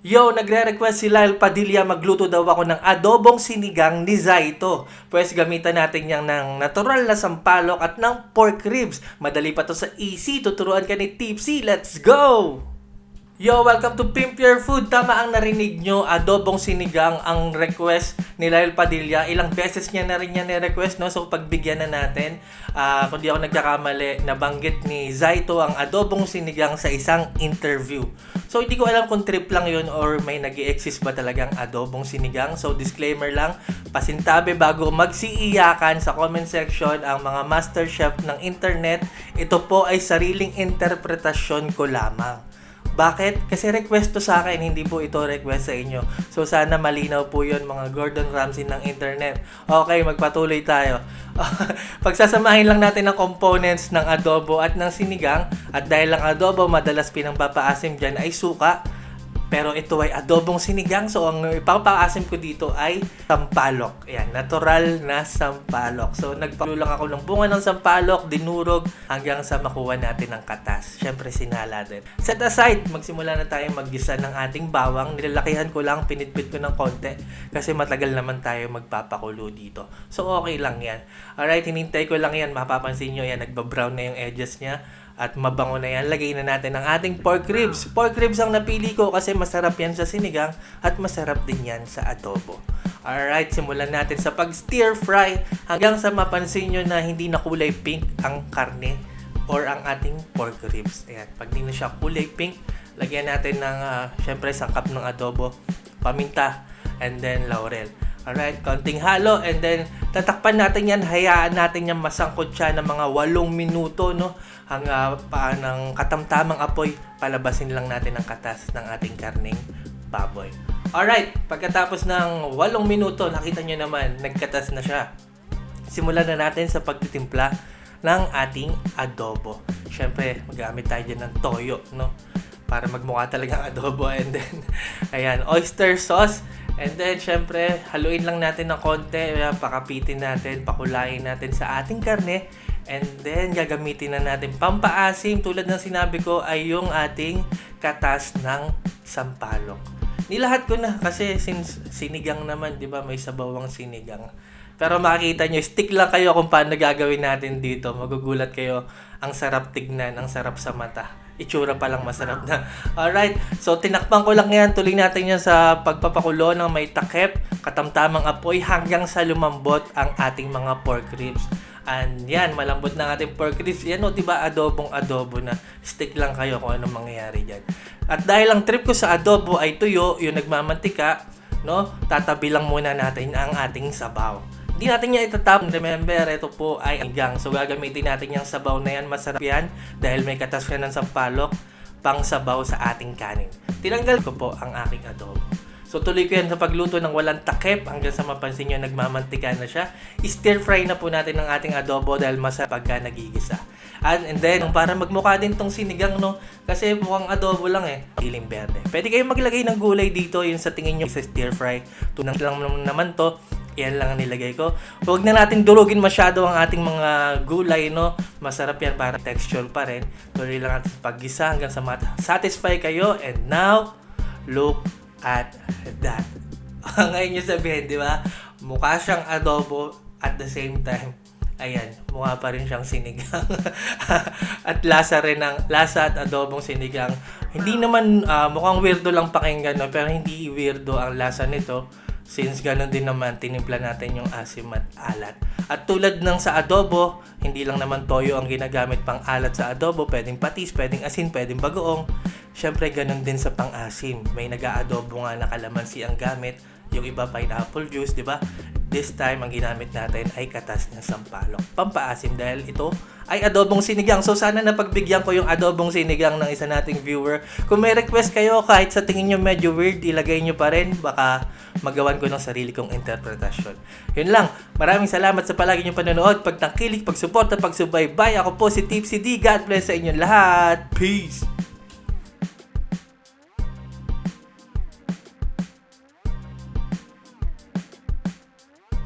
Yo, nagre-request si Lyle Padilla magluto daw ako ng adobong sinigang ni Zaito. Pwes gamitan natin yang ng natural na sampalok at ng pork ribs. Madali pa to sa easy. Tuturuan ka ni Tipsy. Let's go! Yo, welcome to Pimp Your Food. Tama ang narinig nyo, adobong sinigang ang request ni Lyle Padilla. Ilang beses niya na rin niya ni-request, no? So, pagbigyan na natin. Kung di ako nagkakamali, nabanggit ni Zaito ang adobong sinigang sa isang interview. So, hindi ko alam kung trip lang yun or may nag-i-exist ba talagang adobong sinigang. So, disclaimer lang, pasintabi bago magsiiyakan sa comment section ang mga master chef ng internet. Ito po ay sariling interpretasyon ko lamang. Bakit? Kasi request to sa akin, hindi po ito request sa inyo. So sana malinaw po yun, mga Gordon Ramsay ng internet. Okay, magpatuloy tayo. Pagsasamahin lang natin ang components ng adobo at ng sinigang. At dahil ang adobo madalas pinangpapaasim dyan ay suka, pero ito ay adobong sinigang. So, ang ipapaasim ko dito ay sampalok. Ayan, natural na sampalok. So, nagpakulo lang ako ng bunga ng sampalok, dinurog, hanggang sa makuha natin ang katas. Siyempre, sinala din. Set aside, magsimula na tayo maggisa ng ating bawang. Nilalakihan ko lang, pinitpit ko ng konti. Kasi matagal naman tayo magpapakulo dito. So, okay lang yan. Alright, hinintay ko lang yan. Mapapansin nyo yan, nagbabrown na yung edges niya. At mabango na yan. Lagay na natin ang ating pork ribs. Pork ribs ang napili ko kasi masarap yan sa sinigang at masarap din yan sa adobo. Alright, simulan natin sa pag-stir fry hanggang sa mapansin nyo na hindi na kulay pink ang karne or ang ating pork ribs. Ayan, pag di na siya kulay pink, lagyan natin ng syempre sangkap ng adobo, paminta, and then laurel. Alright, konting halo and then tatakpan natin yan, hayaan natin yan masangkot siya ng mga 8 minuto, no? Hanggang ng katamtamang apoy, palabasin lang natin ang katas ng ating karneng baboy. Alright, pagkatapos ng 8 minuto, nakita nyo naman, nagkatas na siya. Simulan na natin sa pagtitimpla ng ating adobo. Siyempre, magamit tayo dyan ng toyo, no? Para magmukha talagang adobo. And then, ayan, oyster sauce. And then, syempre, haluin lang natin ng konti. Pakapitin natin, pakulain natin sa ating karne. And then, gagamitin na natin pampaasim. Tulad ng sinabi ko, ay yung ating katas ng sampalok. Nilahat ko na kasi since sinigang naman, di ba, may sabawang sinigang. Pero makikita nyo, stick lang kayo kung paano gagawin natin dito. Magugulat kayo, ang sarap tignan, ang sarap sa mata. Itsura pa lang masarap na. Alright, so tinakpan ko lang yan. Tuloy natin yan sa pagpapakulo ng may takip, katamtamang apoy hanggang sa lumambot ang ating mga pork ribs. And yan, malambot na ang ating pork ribs. Yan o, diba, adobong adobo na. Stick lang kayo kung anong mangyayari dyan. At dahil ang trip ko sa adobo ay tuyo, yung nagmamantika, no, tatabi lang muna natin ang ating sabaw. Hindi natin niya itatap. Remember, ito po ay sinigang. So, gagamitin natin yung sabaw na yan. Masarap yan dahil may katas yan ng sampalok pang sabaw sa ating kanin. Tinanggal ko po ang aking adobo. So, tuloy ko yan sa pagluto ng walang takip hanggang sa mapansin nyo nagmamantika na siya. I-stir fry na po natin ang ating adobo dahil masarap pagka nagigisa. And then, para magmukha din tong sinigang, no? Kasi mukhang adobo lang eh. Siling berde. Pwede kayong maglagay ng gulay dito, yung sa tingin nyo sa stir fry. Tunang lang naman to. Yan lang ang nilagay ko. Huwag na natin durugin masyado ang ating mga gulay, no? Masarap yan para texture pa rin. Tuloy lang natin paggisa hanggang sa satisfy kayo. And now, look at that. Ngayon nyo sabihin, di ba? Mukha siyang adobo at the same time. Ayan, mukha pa rin siyang sinigang. At lasa at adobong sinigang. Hindi naman mukhang weirdo lang pakinggan, no? Pero hindi weirdo ang lasa nito. Since ganun din naman, tinimpla natin yung asim at alat. At tulad ng sa adobo, hindi lang naman toyo ang ginagamit pang alat sa adobo. Pwedeng patis, pwedeng asin, pwedeng bagoong. Siyempre, ganun din sa pang-asim. May nag-aadobo nga na kalamansi ang gamit. Yung iba, pineapple juice, di ba? This time, ang ginamit natin ay katas ng sampalok. Pampaasim dahil ito ay adobong sinigang. So, sana napagbigyan ko yung adobong sinigang ng isa nating viewer. Kung may request kayo, kahit sa tingin nyo medyo weird, ilagay nyo pa rin. Baka magawan ko ng sarili kong interpretasyon. Yun lang. Maraming salamat sa palagi nyo panonood, pagtangkilik, pagsuporta, pagsubaybay. Ako po si Tipsy D. God bless sa inyong lahat. Peace!